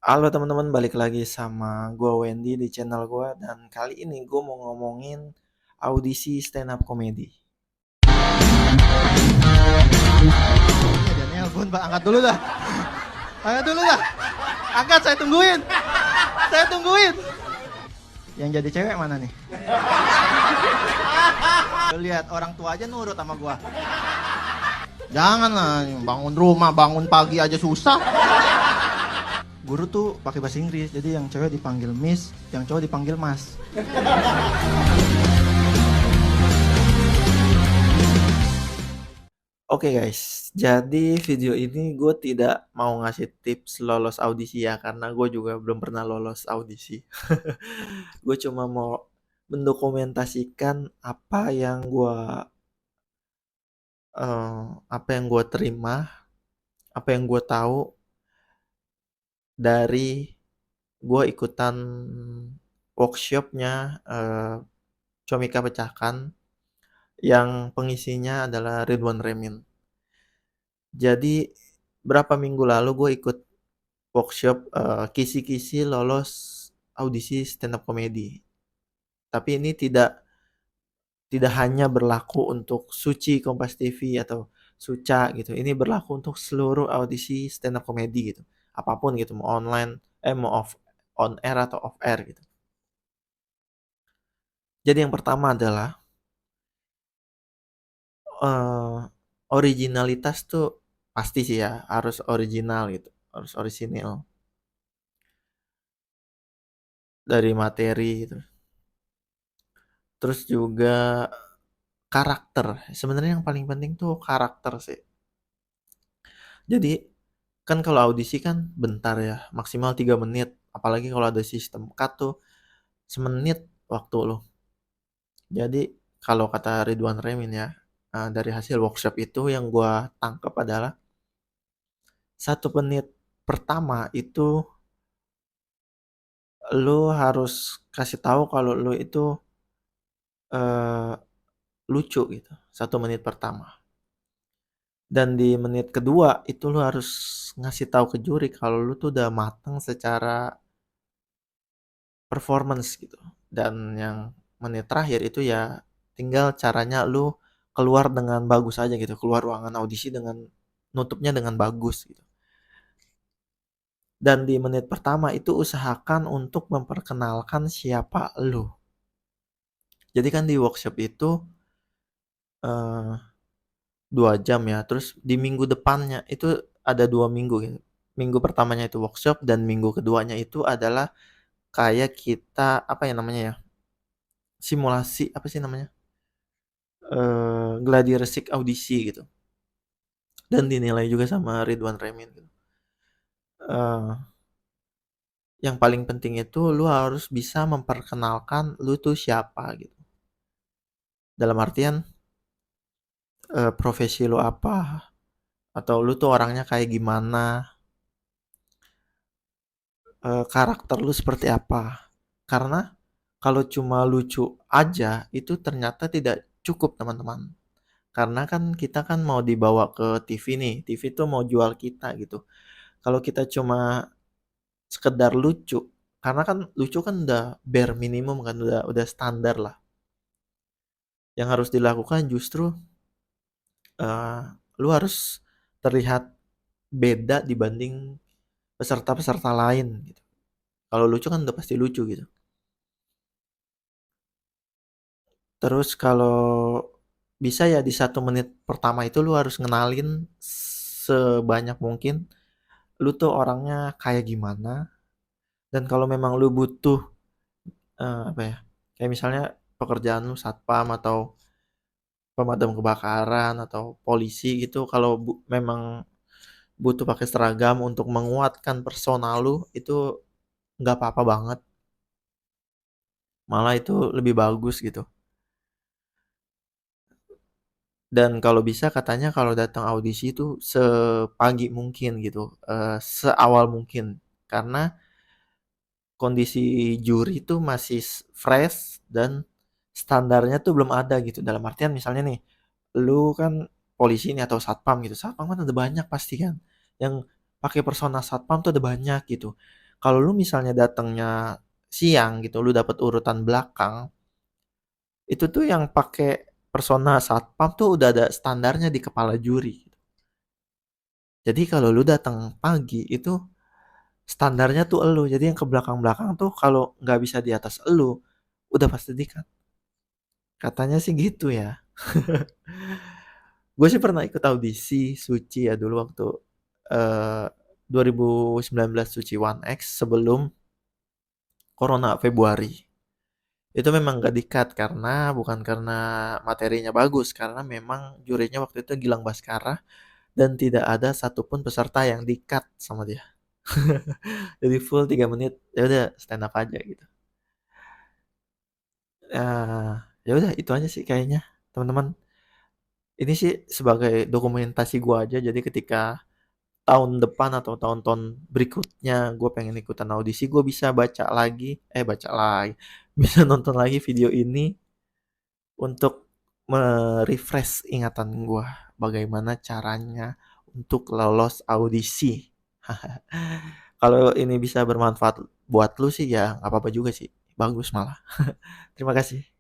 Halo teman-teman, balik lagi sama gua Wendy di channel gua dan kali ini gua mau ngomongin audisi stand up comedy. Ini ada nelpon Pak, angkat dulu dah. Angkat dulu dah. Angkat, saya tungguin. Saya tungguin. Yang jadi cewek mana nih? Lu lihat orang tua aja nurut sama gua. Jangan lah, bangun rumah, bangun pagi aja susah. Guru tuh pakai bahasa Inggris, jadi yang cewek dipanggil Miss, yang cowok dipanggil Mas. Oke guys, jadi video ini gue tidak mau ngasih tips lolos audisi ya, karena gue juga belum pernah lolos audisi. Gue cuma mau mendokumentasikan apa yang gue terima, apa yang gue tahu dari gue ikutan workshopnya Comika Pecahkan yang pengisinya adalah Ridwan Remin. Jadi berapa minggu lalu gue ikut workshop kisi-kisi lolos audisi stand up comedy. Tapi ini tidak hanya berlaku untuk Suci Kompas TV atau Suca gitu. Ini berlaku untuk seluruh audisi stand up comedy gitu. Apapun gitu, mau online, mau on air atau off air gitu. Jadi yang pertama adalah originalitas tuh pasti sih ya, harus original gitu, harus orisinil dari materi gitu. Terus juga karakter, sebenarnya yang paling penting tuh karakter sih. Jadi kan kalau audisi kan bentar ya, maksimal 3 menit, apalagi kalau ada sistem cut tuh semenit waktu lo. Jadi kalau kata Ridwan Remin ya, dari hasil workshop itu yang gua tangkap adalah 1 menit pertama itu lu harus kasih tahu kalau lu itu eh, lucu gitu. 1 menit pertama. Dan di menit kedua itu lu harus ngasih tahu ke juri kalau lu tuh udah matang secara performance gitu. Dan yang menit terakhir itu ya tinggal caranya lu keluar dengan bagus aja gitu. Keluar ruangan audisi dengan nutupnya dengan bagus gitu. Dan di menit pertama itu usahakan untuk memperkenalkan siapa lu. Jadi kan di workshop itu eh, 2 jam ya. Terus di minggu depannya itu ada 2 minggu gitu. Minggu pertamanya itu workshop dan minggu keduanya itu adalah kayak kita apa ya namanya ya, simulasi apa sih namanya, gladi resik audisi gitu. Dan dinilai juga sama Ridwan Remin gitu. Eh, yang paling penting itu lu harus bisa memperkenalkan lu tuh siapa gitu. Dalam artian profesi lu apa atau lu tuh orangnya kayak gimana, karakter lu seperti apa. Karena kalau cuma lucu aja itu ternyata tidak cukup teman-teman. Karena kan kita kan mau dibawa ke TV nih. TV tuh mau jual kita gitu. Kalau kita cuma sekedar lucu, karena kan lucu kan udah bare minimum kan, udah standar lah. Yang harus dilakukan justru eh, lu harus terlihat beda dibanding peserta-peserta lain gitu. Kalau lucu kan udah pasti lucu gitu. Terus kalau bisa ya di 1 menit pertama itu lu harus ngenalin sebanyak mungkin lu tuh orangnya kayak gimana. Dan kalau memang lu butuh apa ya, kayak misalnya pekerjaan lu satpam atau pemadam kebakaran atau polisi gitu, kalau memang butuh pakai seragam untuk menguatkan personal lu itu nggak apa-apa banget, malah itu lebih bagus gitu. Dan kalau bisa katanya kalau datang audisi itu sepagi mungkin gitu, seawal mungkin. Karena kondisi juri itu masih fresh dan standarnya tuh belum ada gitu. Dalam artian misalnya nih, lu kan polisi nih atau satpam gitu. Satpam kan ada banyak pasti kan. Yang pakai persona satpam tuh ada banyak gitu. Kalau lu misalnya datangnya siang gitu, lu dapat urutan belakang, itu tuh yang pakai persona satpam tuh udah ada standarnya di kepala juri. Jadi kalau lu datang pagi itu standarnya tuh elu. Jadi yang ke belakang-belakang tuh kalau nggak bisa di atas elu, udah pasti dikat. Katanya sih gitu ya. Gue sih pernah ikut audisi Suci ya dulu waktu eh 2019 Suci One X sebelum Corona Februari. Itu memang gak di-cut karena bukan karena materinya bagus, karena memang jurinya waktu itu Gilang Baskara dan tidak ada satupun peserta yang di-cut sama dia. Jadi full 3 menit, ya udah stand up aja gitu. Ya udah itu aja sih kayaknya, teman-teman. Ini sih sebagai dokumentasi gua aja. Jadi ketika tahun depan atau tahun-tahun berikutnya gue pengen ikutan audisi, gue bisa baca lagi, bisa nonton lagi video ini untuk merefresh ingatan gue bagaimana caranya untuk lolos audisi. Kalau ini bisa bermanfaat buat lu sih ya nggak apa-apa juga sih, bagus malah. Terima kasih.